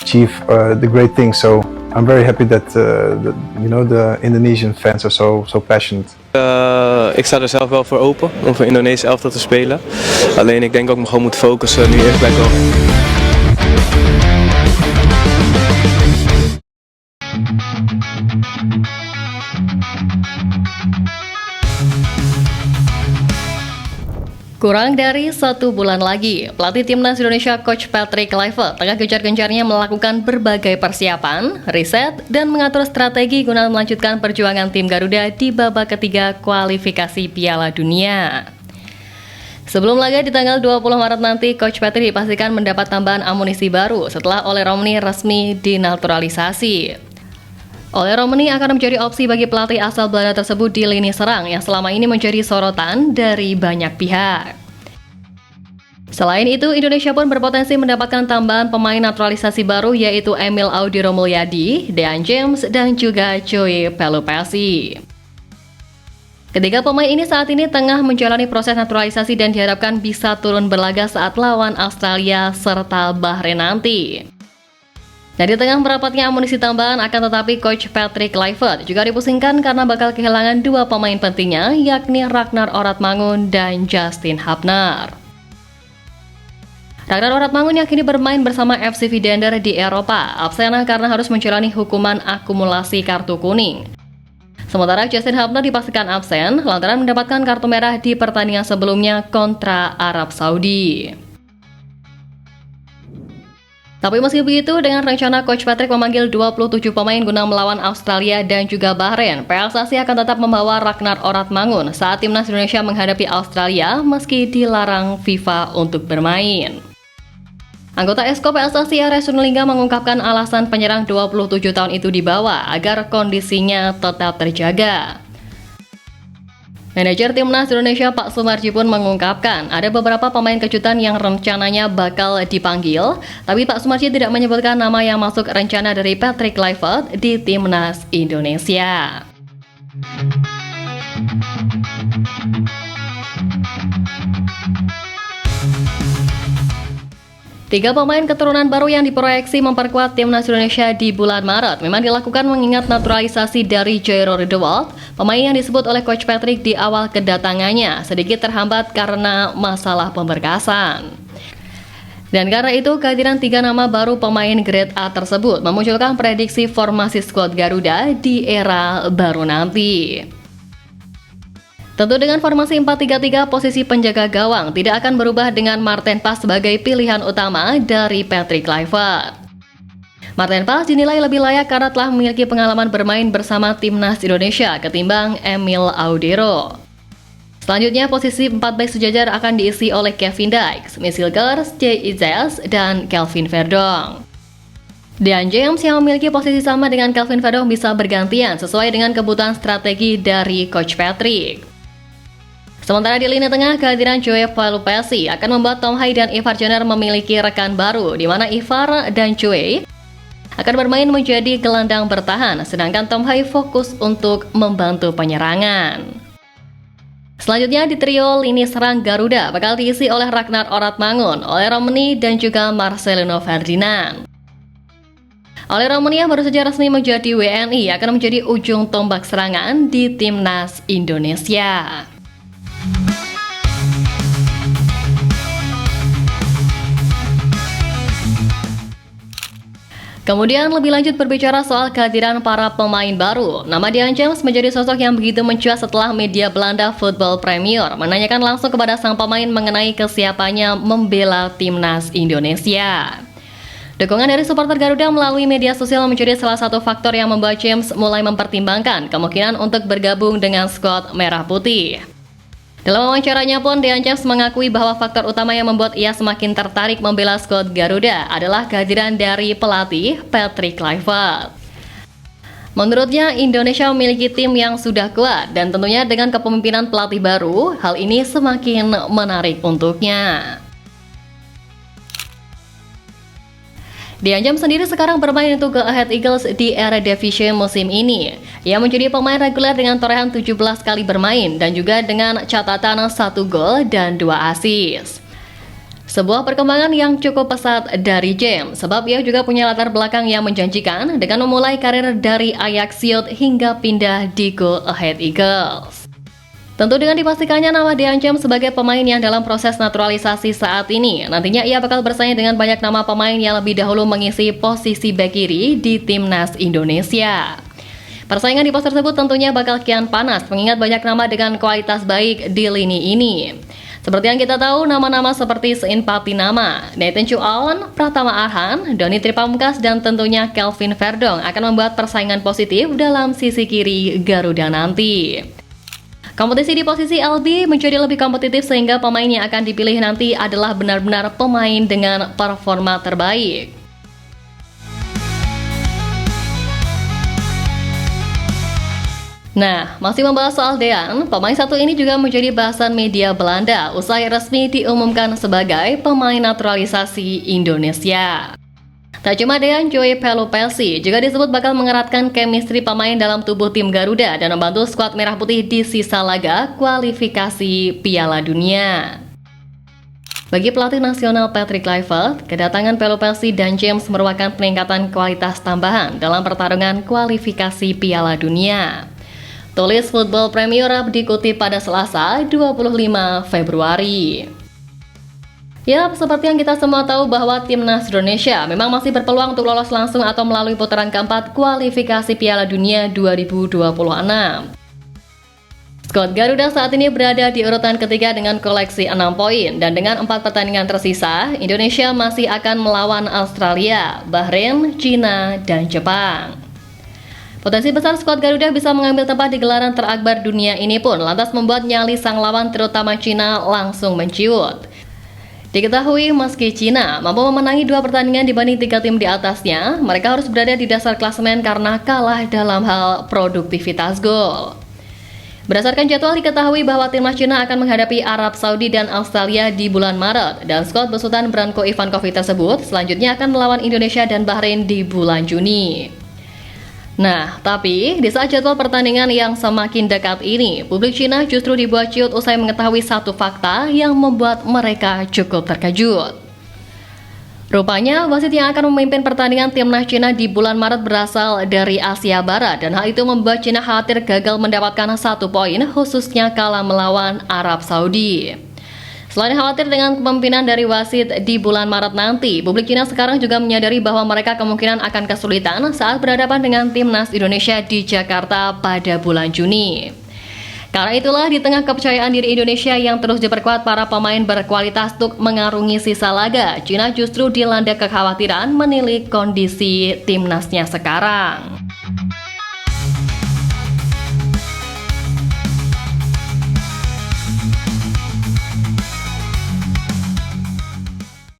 achieve the great things. So I'm very happy that the Indonesian fans are so passionate. Ik sta er zelf wel voor open om voor Indonesisch elftal te spelen. Alleen ik denk dat ik me gewoon moet focussen nu eerst lekker op. Kurang dari 1 bulan lagi, pelatih timnas Indonesia Coach Patrick Kluivert tengah gencar-gencarnya melakukan berbagai persiapan, riset, dan mengatur strategi guna melanjutkan perjuangan tim Garuda di babak ketiga kualifikasi Piala Dunia. Sebelum laga di tanggal 20 Maret nanti, Coach Patrick dipastikan mendapat tambahan amunisi baru setelah Ole Romani resmi dinaturalisasi. Ole Romani akan menjadi opsi bagi pelatih asal Belanda tersebut di lini serang yang selama ini menjadi sorotan dari banyak pihak. Selain itu, Indonesia pun berpotensi mendapatkan tambahan pemain naturalisasi baru yaitu Emil Audiro Mulyadi, Dean James, dan juga Joey Pelupessy. Ketiga pemain ini saat ini tengah menjalani proses naturalisasi dan diharapkan bisa turun berlaga saat lawan Australia serta Bahrain nanti. Dan di tengah merapatnya amunisi tambahan akan tetapi Coach Patrick Kluivert juga dipusingkan karena bakal kehilangan 2 pemain pentingnya yakni Ragnar Oratmangun dan Justin Hubner. Ragnar Oratmangun yang kini bermain bersama FC Vidender di Eropa absen karena harus menjalani hukuman akumulasi kartu kuning. Sementara Justin Hubner dipastikan absen lantaran mendapatkan kartu merah di pertandingan sebelumnya kontra Arab Saudi. Tapi meski begitu, dengan rencana Coach Patrick memanggil 27 pemain guna melawan Australia dan juga Bahrain, PSSI akan tetap membawa Ragnar Oratmangun saat timnas Indonesia menghadapi Australia meski dilarang FIFA untuk bermain. Anggota Esko PSSI Area Sunulingga mengungkapkan alasan penyerang 27 tahun itu dibawa agar kondisinya tetap terjaga. Manajer Timnas Indonesia Pak Sumarji pun mengungkapkan ada beberapa pemain kejutan yang rencananya bakal dipanggil, tapi Pak Sumarji tidak menyebutkan nama yang masuk rencana dari Patrick Kluivert di Timnas Indonesia. Tiga pemain keturunan baru yang diproyeksi memperkuat timnas Indonesia di bulan Maret memang dilakukan mengingat naturalisasi dari Jairo Riedewald, pemain yang disebut oleh Coach Patrick di awal kedatangannya sedikit terhambat karena masalah pemberkasan. Dan karena itu, kehadiran 3 nama baru pemain grade A tersebut memunculkan prediksi formasi skuad Garuda di era baru nanti. Tentu dengan formasi 4-3-3, posisi penjaga gawang tidak akan berubah dengan Marten Pas sebagai pilihan utama dari Patrick Kluivert. Marten Pas dinilai lebih layak karena telah memiliki pengalaman bermain bersama timnas Indonesia ketimbang Emil Audiro. Selanjutnya, posisi 4 bek sejajar akan diisi oleh Kevin Dykes, Misilkers, J. Izes, dan Kelvin Verdong. Dean James yang memiliki posisi sama dengan Kelvin Verdong bisa bergantian sesuai dengan kebutuhan strategi dari Coach Patrick. Sementara di lini tengah, kehadiran Joey Pelupessy akan membuat Tom Hai dan Ivar Jenner memiliki rekan baru, di mana Ivar dan Joey akan bermain menjadi gelandang bertahan, sedangkan Tom Hai fokus untuk membantu penyerangan. Selanjutnya di trio lini serang Garuda bakal diisi oleh Ragnar Oratmangun, Ole Romani, dan juga Marcelino Ferdinand. Ole Romani yang baru saja resmi menjadi WNI akan menjadi ujung tombak serangan di timnas Indonesia. Kemudian lebih lanjut berbicara soal kehadiran para pemain baru. Nama Dean James menjadi sosok yang begitu mencuat setelah media Belanda Football Premier menanyakan langsung kepada sang pemain mengenai kesiapannya membela timnas Indonesia. Dukungan dari supporter Garuda melalui media sosial menjadi salah satu faktor yang membuat James mulai mempertimbangkan kemungkinan untuk bergabung dengan skuad Merah Putih. Dalam wawancaranya pun, Dean James mengakui bahwa faktor utama yang membuat ia semakin tertarik membela skuad Garuda adalah kehadiran dari pelatih Patrick Kluivert. Menurutnya, Indonesia memiliki tim yang sudah kuat dan tentunya dengan kepemimpinan pelatih baru, hal ini semakin menarik untuknya. Dean James sendiri sekarang bermain untuk Go Ahead Eagles di Eredivisie musim ini. Ia menjadi pemain reguler dengan torehan 17 kali bermain dan juga dengan catatan 1 gol dan 2 assist. Sebuah perkembangan yang cukup pesat dari James, sebab ia juga punya latar belakang yang menjanjikan dengan memulai karir dari Ajax Youth hingga pindah di Go Ahead Eagles. Tentu dengan dipastikannya nama Dean James sebagai pemain yang dalam proses naturalisasi saat ini, nantinya ia bakal bersaing dengan banyak nama pemain yang lebih dahulu mengisi posisi bek kiri di Timnas Indonesia. Persaingan di pos tersebut tentunya bakal kian panas, mengingat banyak nama dengan kualitas baik di lini ini. Seperti yang kita tahu, nama-nama seperti Sein Patinama, Nathan Chu Allen, Pratama Arhan, Doni Tripamungkas, dan tentunya Kelvin Verdong akan membuat persaingan positif dalam sisi kiri Garuda nanti. Kompetisi di posisi LB menjadi lebih kompetitif sehingga pemain yang akan dipilih nanti adalah benar-benar pemain dengan performa terbaik. Nah, masih membahas soal Dean, pemain satu ini juga menjadi bahasan media Belanda usai resmi diumumkan sebagai pemain naturalisasi Indonesia. Tak cuma Dean, Joey Pelupelsi juga disebut bakal mengeratkan chemistry pemain dalam tubuh tim Garuda dan membantu skuad Merah Putih di sisa laga kualifikasi Piala Dunia. Bagi pelatih nasional Patrick Kluivert, kedatangan Pelupelsi dan James merupakan peningkatan kualitas tambahan dalam pertarungan kualifikasi Piala Dunia. Tulis Football Premier dikutip pada Selasa 25 Februari. Yap, seperti yang kita semua tahu bahwa Timnas Indonesia memang masih berpeluang untuk lolos langsung atau melalui putaran keempat kualifikasi Piala Dunia 2026. Skuad Garuda saat ini berada di urutan ketiga dengan koleksi 6 poin dan dengan 4 pertandingan tersisa, Indonesia masih akan melawan Australia, Bahrain, China, dan Jepang. Potensi besar skuad Garuda bisa mengambil tempat di gelaran terakbar dunia ini pun lantas membuat nyali sang lawan terutama China langsung menciut. Diketahui meski China mampu memenangi 2 pertandingan dibanding 3 tim di atasnya, mereka harus berada di dasar klasemen karena kalah dalam hal produktivitas gol. Berdasarkan jadwal diketahui bahwa timnas China akan menghadapi Arab Saudi dan Australia di bulan Maret dan skuad besutan Branko Ivankovic tersebut selanjutnya akan melawan Indonesia dan Bahrain di bulan Juni. Nah, tapi di saat jadwal pertandingan yang semakin dekat ini, publik Cina justru dibuat ciut usai mengetahui satu fakta yang membuat mereka cukup terkejut. Rupanya, wasit yang akan memimpin pertandingan timnas Cina di bulan Maret berasal dari Asia Barat dan hal itu membuat Cina khawatir gagal mendapatkan 1 poin khususnya kalah melawan Arab Saudi. Selain khawatir dengan kepemimpinan dari wasit di bulan Maret nanti, publik Cina sekarang juga menyadari bahwa mereka kemungkinan akan kesulitan saat berhadapan dengan Timnas Indonesia di Jakarta pada bulan Juni. Karena itulah di tengah kepercayaan diri Indonesia yang terus diperkuat para pemain berkualitas untuk mengarungi sisa laga, Cina justru dilanda kekhawatiran menilik kondisi timnasnya sekarang.